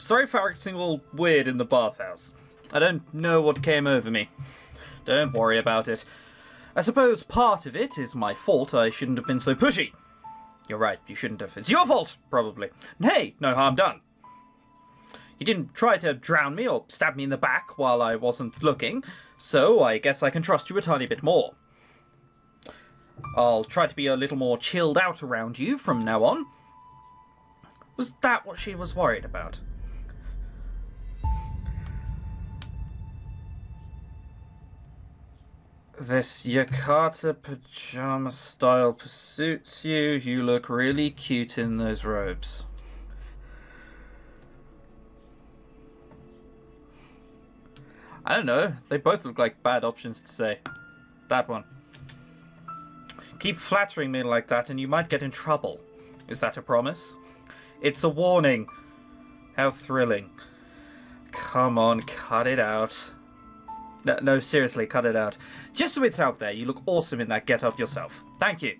sorry for acting all weird in the bathhouse. I don't know what came over me. Don't worry about it. I suppose part of it is my fault. I shouldn't have been so pushy. You're right, you shouldn't have. It's your fault, probably. And hey, no harm done. You didn't try to drown me or stab me in the back while I wasn't looking, so I guess I can trust you a tiny bit more. I'll try to be a little more chilled out around you from now on. Was that what she was worried about? This yukata pajama style suits you. You look really cute in those robes. I don't know. They both look like bad options to say. That one. Keep flattering me like that and you might get in trouble. Is that a promise? It's a warning. How thrilling. Come on, cut it out. No, seriously, cut it out. Just so it's out there, you look awesome in that get-up yourself. Thank you.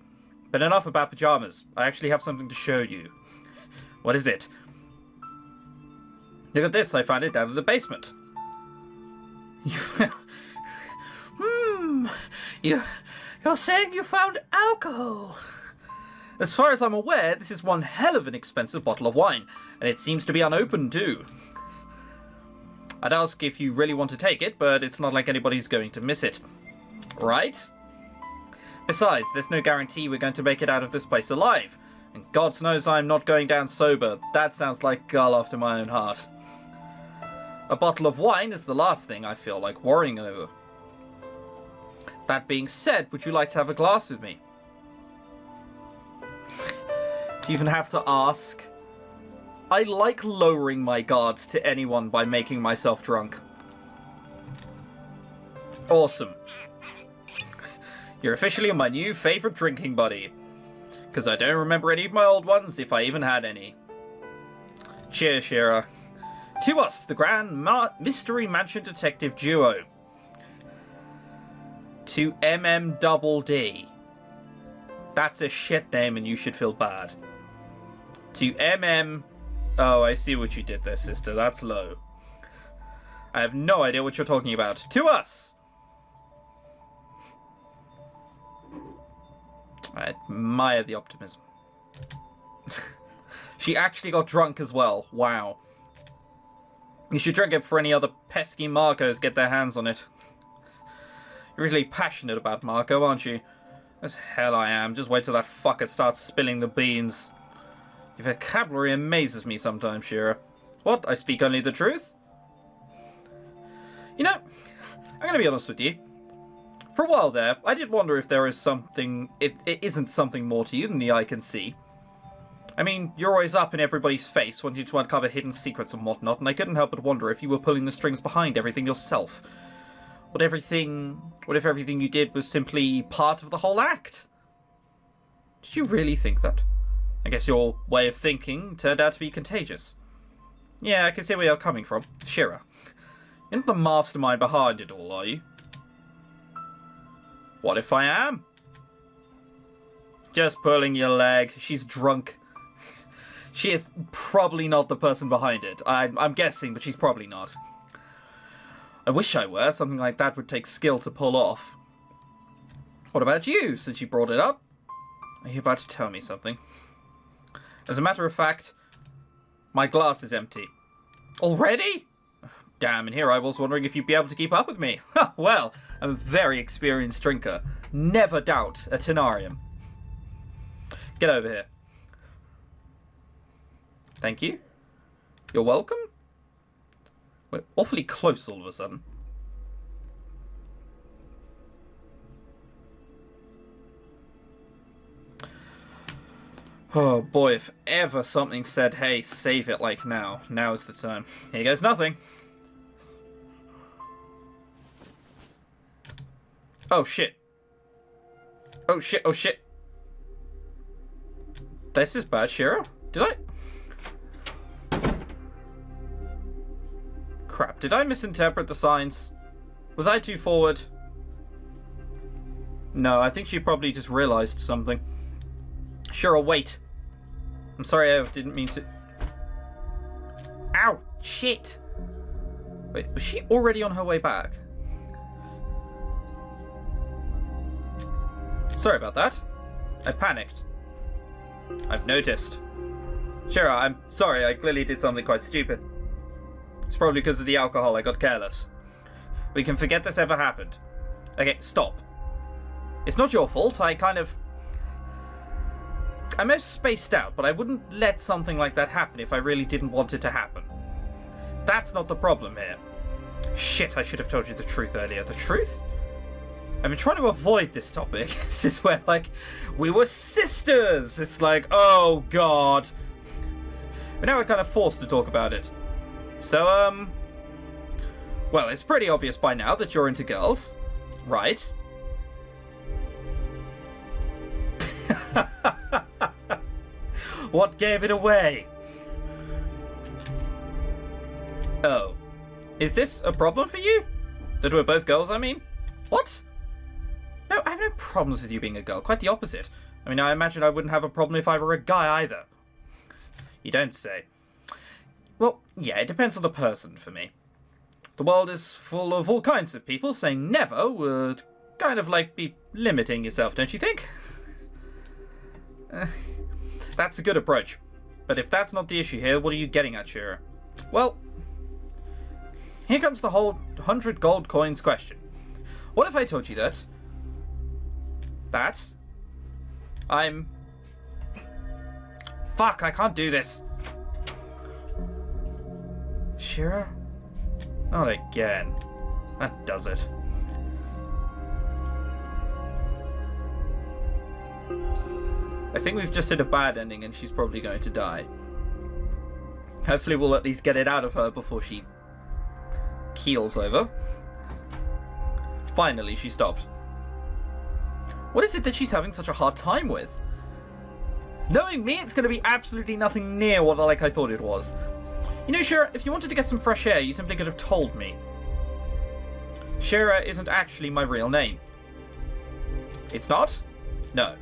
But enough about pajamas. I actually have something to show you. What is it? Look at this, I found it down in the basement. You're saying you found alcohol? As far as I'm aware, this is one hell of an expensive bottle of wine, and it seems to be unopened too. I'd ask if you really want to take it, but it's not like anybody's going to miss it. Right? Besides, there's no guarantee we're going to make it out of this place alive. And God knows I'm not going down sober. That sounds like a girl after my own heart. A bottle of wine is the last thing I feel like worrying over. That being said, would you like to have a glass with me? Do you even have to ask? I like lowering my guards to anyone by making myself drunk. Awesome. You're officially my new favorite drinking buddy. Because I don't remember any of my old ones, if I even had any. Cheers, Shira. To us, the Grand Mystery Mansion Detective Duo. To MMDD. That's a shit name and you should feel bad. To MM... Oh, I see what you did there, sister. That's low. I have no idea what you're talking about. To us! I admire the optimism. She actually got drunk as well. Wow. You should drink it before any other pesky Marcos get their hands on it. You're really passionate about Marco, aren't you? As hell I am. Just wait till that fucker starts spilling the beans. Your vocabulary amazes me sometimes, Shira. What? I speak only the truth? You know, I'm going to be honest with you. For a while there, I did wonder if there is something... It isn't something more to you than the eye can see. I mean, you're always up in everybody's face wanting to uncover hidden secrets and whatnot, and I couldn't help but wonder if you were pulling the strings behind everything yourself. What if everything you did was simply part of the whole act? Did you really think that? I guess your way of thinking turned out to be contagious. Yeah, I can see where you're coming from. Shira. You're not the mastermind behind it all, are you? What if I am? Just pulling your leg. She's drunk. She is probably not the person behind it. I'm guessing, but she's probably not. I wish I were. Something like that would take skill to pull off. What about you, since you brought it up? Are you about to tell me something? As a matter of fact, my glass is empty. Already? Damn, and here I was wondering if you'd be able to keep up with me. Well, I'm a very experienced drinker. Never doubt a Tenarium. Get over here. Thank you. You're welcome. We're awfully close all of a sudden. Oh boy, if ever something said, hey, save it like now. Now is the time. Here goes nothing. Oh shit. Oh shit, oh shit. This is bad, Shira. Did I? Crap, did I misinterpret the signs? Was I too forward? No, I think she probably just realized something. Shira, wait. I'm sorry, I didn't mean to... Ow! Shit! Wait, was she already on her way back? Sorry about that. I panicked. I've noticed. Shira, I'm sorry, I clearly did something quite stupid. It's probably because of the alcohol, I got careless. We can forget this ever happened. Okay, stop. It's not your fault, I most spaced out, but I wouldn't let something like that happen if I really didn't want it to happen. That's not the problem here. Shit, I should have told you the truth earlier. The truth? I've been trying to avoid this topic. This is where, like, we were sisters! It's like, oh god. But now we're kind of forced to talk about it. So, well, it's pretty obvious by now that you're into girls, right? What gave it away? Oh. Is this a problem for you? That we're both girls, I mean? What? No, I have no problems with you being a girl. Quite the opposite. I mean, I imagine I wouldn't have a problem if I were a guy either. You don't say. Well, yeah, it depends on the person for me. The world is full of all kinds of people. Saying never would kind of like be limiting yourself, don't you think? That's a good approach. But if that's not the issue here, what are you getting at, Shira? Well, here comes the whole 100 gold coins question. What if I told you that I'm... Fuck, I can't do this. Shira? Not again. That does it. I think we've just hit a bad ending and she's probably going to die. Hopefully we'll at least get it out of her before she keels over. Finally, she stopped. What is it that she's having such a hard time with? Knowing me, it's going to be absolutely nothing near what I thought it was. You know, Shira, if you wanted to get some fresh air, you simply could have told me. Shira isn't actually my real name. It's not? No.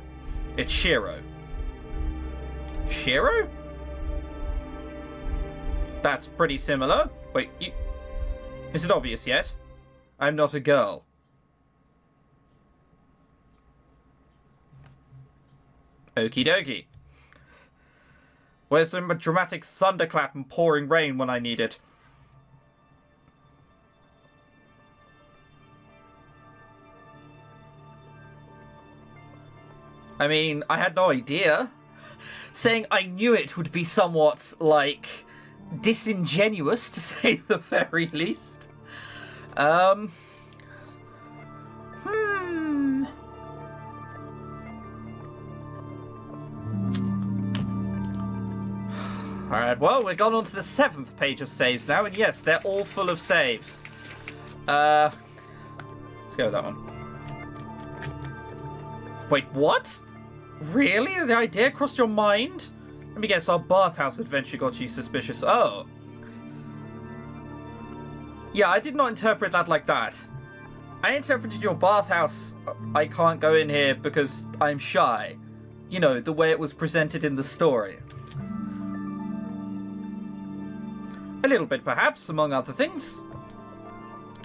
It's Shiro. Shiro? That's pretty similar. Wait, you... Is it obvious yet? I'm not a girl. Okie dokie. Where's the dramatic thunderclap and pouring rain when I need it? I mean, I had no idea. Saying I knew it would be somewhat, like, disingenuous, to say the very least. Alright, well, we're gone on to the 7th page of saves now, and yes, they're all full of saves. Let's go with that one. Wait, what? Really? The idea crossed your mind? Let me guess, our bathhouse adventure got you suspicious. Oh. Yeah, I did not interpret that like that. I interpreted your bathhouse, I can't go in here because I'm shy. You know, the way it was presented in the story. A little bit, perhaps, among other things.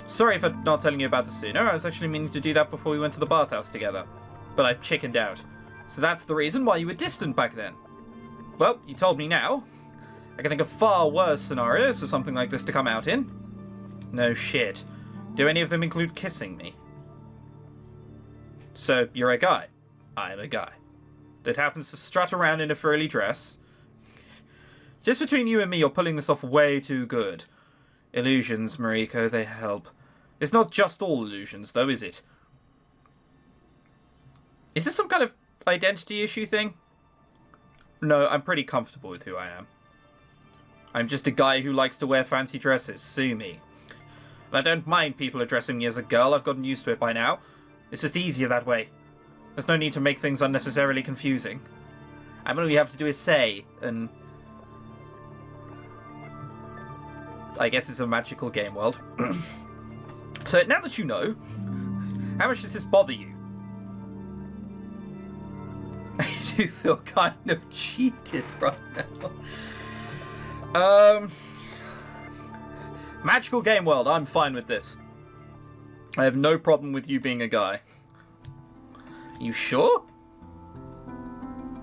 Sorry for not telling you about this sooner. I was actually meaning to do that before we went to the bathhouse together. But I chickened out. So that's the reason why you were distant back then. Well, you told me now. I can think of far worse scenarios for something like this to come out in. No shit. Do any of them include kissing me? So, you're a guy. I'm a guy. That happens to strut around in a frilly dress. Just between you and me, you're pulling this off way too good. Illusions, Mariko, they help. It's not just all illusions, though, is it? Is this some kind of identity issue thing? No, I'm pretty comfortable with who I am. I'm just a guy who likes to wear fancy dresses. Sue me. And I don't mind people addressing me as a girl. I've gotten used to it by now. It's just easier that way. There's no need to make things unnecessarily confusing. I mean, all you have to do is say, and... I guess it's a magical game world. So, now that you know, how much does this bother you? I do feel kind of cheated right now. Magical game world, I'm fine with this. I have no problem with you being a guy. You sure?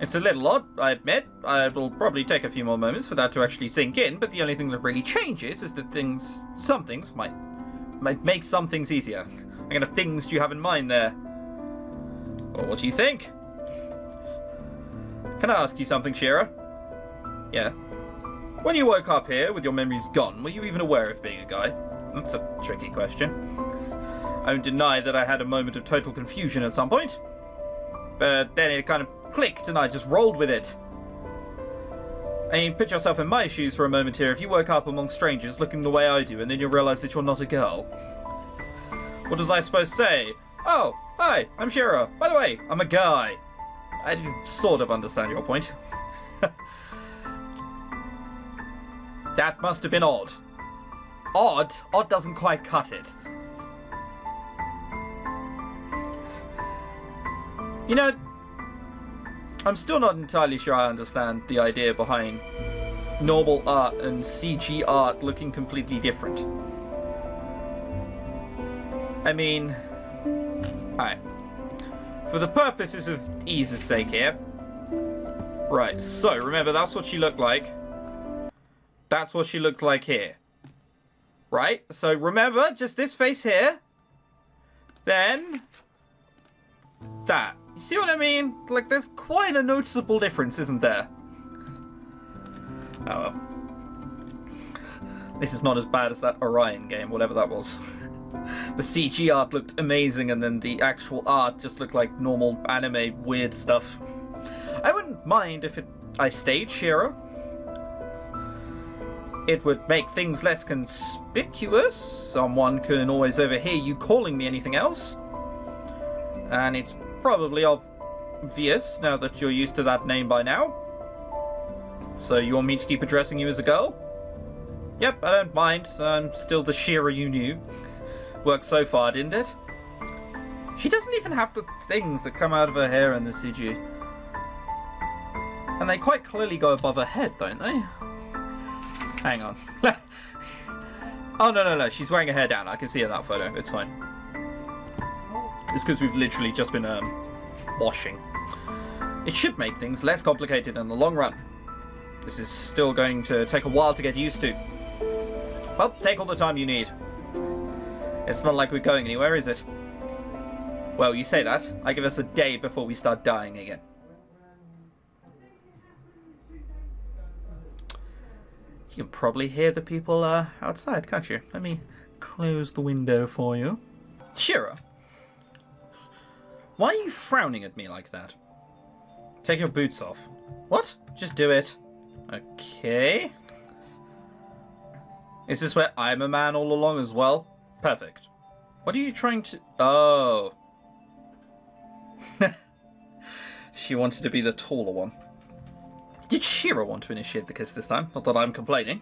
It's a little odd, I admit. It'll probably take a few more moments for that to actually sink in, but the only thing that really changes is that some things might make some things easier. What kind of things do you have in mind there? Well, what do you think? Can I ask you something, Shira? Yeah. When you woke up here with your memories gone, were you even aware of being a guy? That's a tricky question. I won't deny that I had a moment of total confusion at some point, but then it kind of clicked and I just rolled with it. I mean, put yourself in my shoes for a moment here. If you woke up among strangers looking the way I do and then you realize that you're not a girl, what was I supposed to say? Oh, hi, I'm Shira. By the way, I'm a guy. I sort of understand your point. That must have been odd. Odd? Odd doesn't quite cut it. You know, I'm still not entirely sure I understand the idea behind normal art and CG art looking completely different. I mean, alright. For the purposes of ease's sake here. Right, so remember that's what she looked like. That's what she looked like here. Right? So remember, just this face here. Then that. You see what I mean? Like, there's quite a noticeable difference, isn't there? Oh well. This is not as bad as that Orion game, whatever that was. The CG art looked amazing, and then the actual art just looked like normal anime weird stuff. I wouldn't mind if I stayed Shira. It would make things less conspicuous. Someone can always overhear you calling me anything else. And it's probably obvious now that you're used to that name by now. So you want me to keep addressing you as a girl? Yep, I don't mind. I'm still the Shira you knew. Worked so far, didn't it? She doesn't even have the things that come out of her hair in the CG. And they quite clearly go above her head, don't they? Hang on. Oh, no. She's wearing her hair down. I can see her in that photo. It's fine. It's because we've literally just been washing. It should make things less complicated in the long run. This is still going to take a while to get used to. Well, take all the time you need. It's not like we're going anywhere, is it? Well, you say that. I give us a day before we start dying again. You can probably hear the people outside, can't you? Let me close the window for you. Shira, why are you frowning at me like that? Take your boots off. What? Just do it. Okay. Is this where I'm a man all along as well? Perfect. What are you trying to... Oh. She wanted to be the taller one. Did Shira want to initiate the kiss this time? Not that I'm complaining.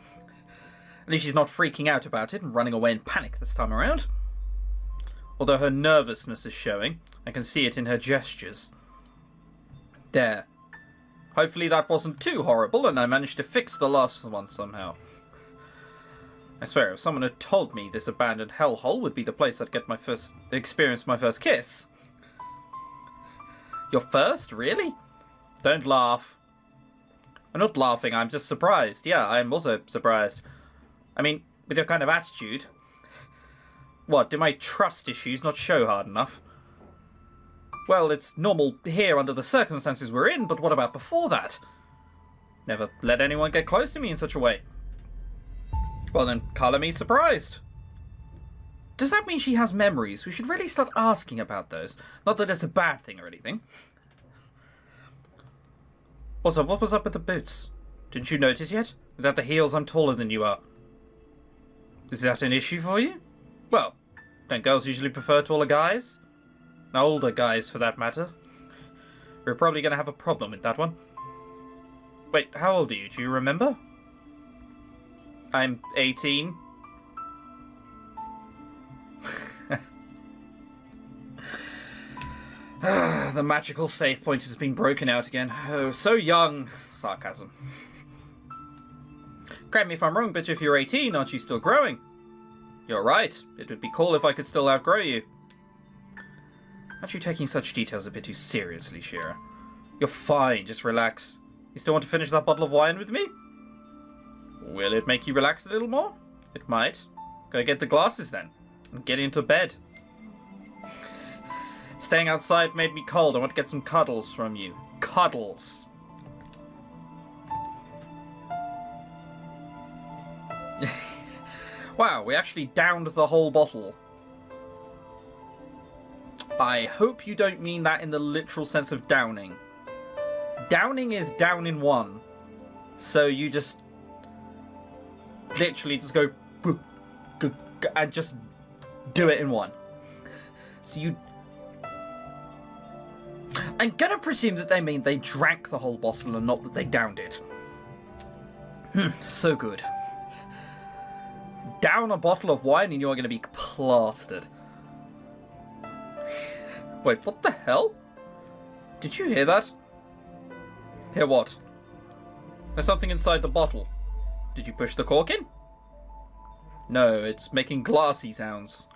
At least she's not freaking out about it and running away in panic this time around. Although her nervousness is showing. I can see it in her gestures. There. Hopefully that wasn't too horrible and I managed to fix the last one somehow. I swear, if someone had told me this abandoned hellhole would be the place I'd experience my first kiss. Your first? Really? Don't laugh. I'm not laughing, I'm just surprised. Yeah, I'm also surprised. I mean, with your kind of attitude. What, do my trust issues not show hard enough? Well, it's normal here under the circumstances we're in, but what about before that? Never let anyone get close to me in such a way. Well then, colour me surprised. Does that mean she has memories? We should really start asking about those. Not that it's a bad thing or anything. Also, what was up with the boots? Didn't you notice yet? Without the heels, I'm taller than you are. Is that an issue for you? Well, don't girls usually prefer taller guys? Older guys, for that matter. We're probably going to have a problem with that one. Wait, how old are you? Do you remember? I'm 18. The magical save point has been broken out again. Oh, so young. Sarcasm. Correct me if I'm wrong, but if you're 18, aren't you still growing? You're right. It would be cool if I could still outgrow you. Aren't you taking such details a bit too seriously, Shira? You're fine, just relax. You still want to finish that bottle of wine with me? Will it make you relax a little more? It might. Go get the glasses then, and get into bed. Staying outside made me cold. I want to get some cuddles from you. Cuddles. Wow, we actually downed the whole bottle. I hope you don't mean that in the literal sense of downing. Downing is down in one. So you just literally just go and just do it in one. So you... I'm gonna presume that they mean they drank the whole bottle and not that they downed it. So good. Down a bottle of wine and you're gonna be plastered. Wait, what the hell? Did you hear that? Hear what? There's something inside the bottle. Did you push the cork in? No, it's making glassy sounds.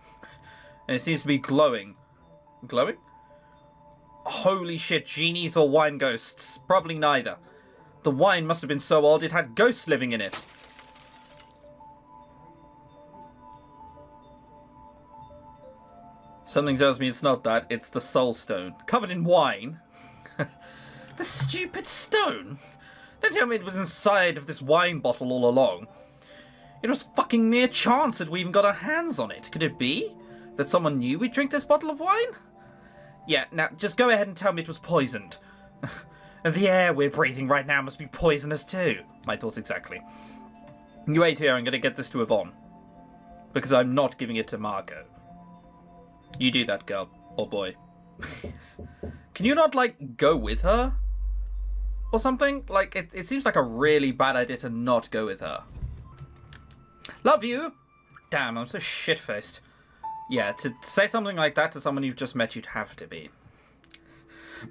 And it seems to be glowing. Glowing? Holy shit, genies or wine ghosts? Probably neither. The wine must have been so old it had ghosts living in it. Something tells me it's not that, it's the soul stone. Covered in wine? The stupid stone? Don't tell me it was inside of this wine bottle all along. It was fucking mere chance that we even got our hands on it. Could it be that someone knew we'd drink this bottle of wine? Yeah, now just go ahead and tell me it was poisoned. And the air we're breathing right now must be poisonous too. My thoughts exactly. You wait here, I'm going to get this to Yvonne. Because I'm not giving it to Marco. You do that, girl. Or boy. Can you not, like, go with her? Or something? Like, it seems like a really bad idea to not go with her. Love you! Damn, I'm so shit-faced. Yeah, to say something like that to someone you've just met, you'd have to be.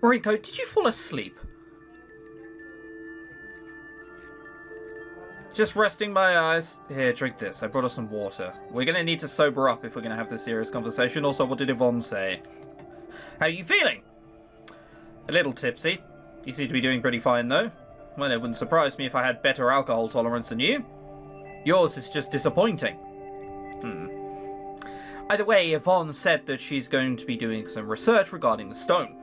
Mariko, did you fall asleep? Just resting my eyes. Here, drink this. I brought us some water. We're going to need to sober up if we're going to have this serious conversation. Also, what did Yvonne say? How are you feeling? A little tipsy. You seem to be doing pretty fine, though. Well, it wouldn't surprise me if I had better alcohol tolerance than you. Yours is just disappointing. Either way, Yvonne said that she's going to be doing some research regarding the stone.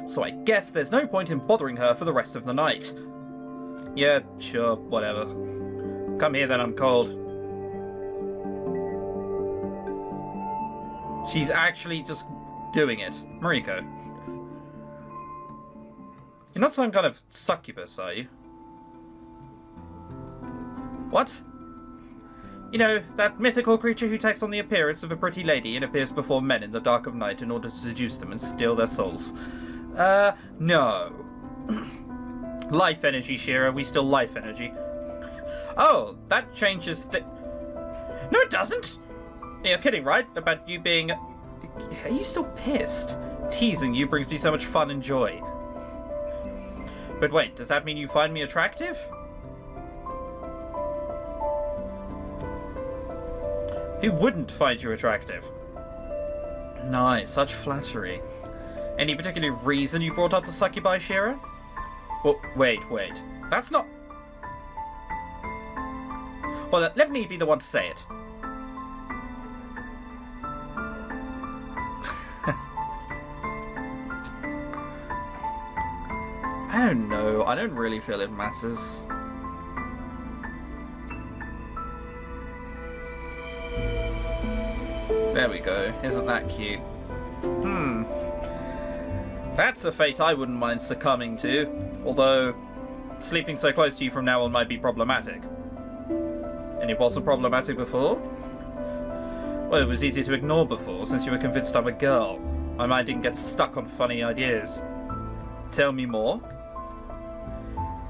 So I guess there's no point in bothering her for the rest of the night. Yeah, sure, whatever. Come here then, I'm cold. She's actually just doing it. Mariko. You're not some kind of succubus, are you? What? You know, that mythical creature who takes on the appearance of a pretty lady and appears before men in the dark of night in order to seduce them and steal their souls. No. Life energy, Shira. We still life energy. Oh, that changes the... No, it doesn't! You're kidding, right? About you being... Are you still pissed? Teasing you brings me so much fun and joy. But wait, does that mean you find me attractive? Who wouldn't find you attractive? Nice, such flattery. Any particular reason you brought up the succubi, Shira? Well, wait. That's not... Well, let me be the one to say it. I don't know. I don't really feel it matters. There we go. Isn't that cute? That's a fate I wouldn't mind succumbing to. Although, sleeping so close to you from now on might be problematic. And it wasn't problematic before? Well, it was easier to ignore before, since you were convinced I'm a girl. My mind didn't get stuck on funny ideas. Tell me more.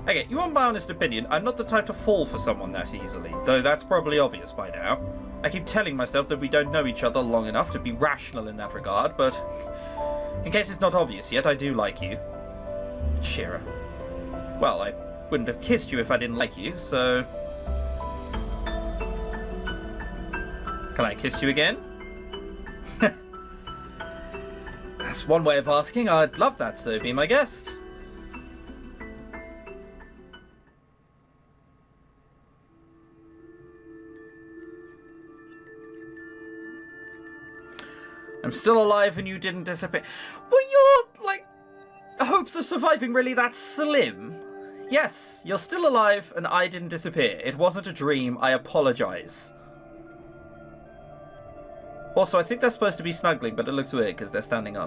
Okay, you want my honest opinion, I'm not the type to fall for someone that easily, though that's probably obvious by now. I keep telling myself that we don't know each other long enough to be rational in that regard, but in case it's not obvious yet, I do like you. Shira. Well, I wouldn't have kissed you if I didn't like you, so... Can I kiss you again? That's one way of asking. I'd love that, so be my guest. I'm still alive and you didn't disappear. Were your, like, hopes of surviving really that slim? Yes, you're still alive and I didn't disappear. It wasn't a dream. I apologize. Also, I think they're supposed to be snuggling, but it looks weird because they're standing up.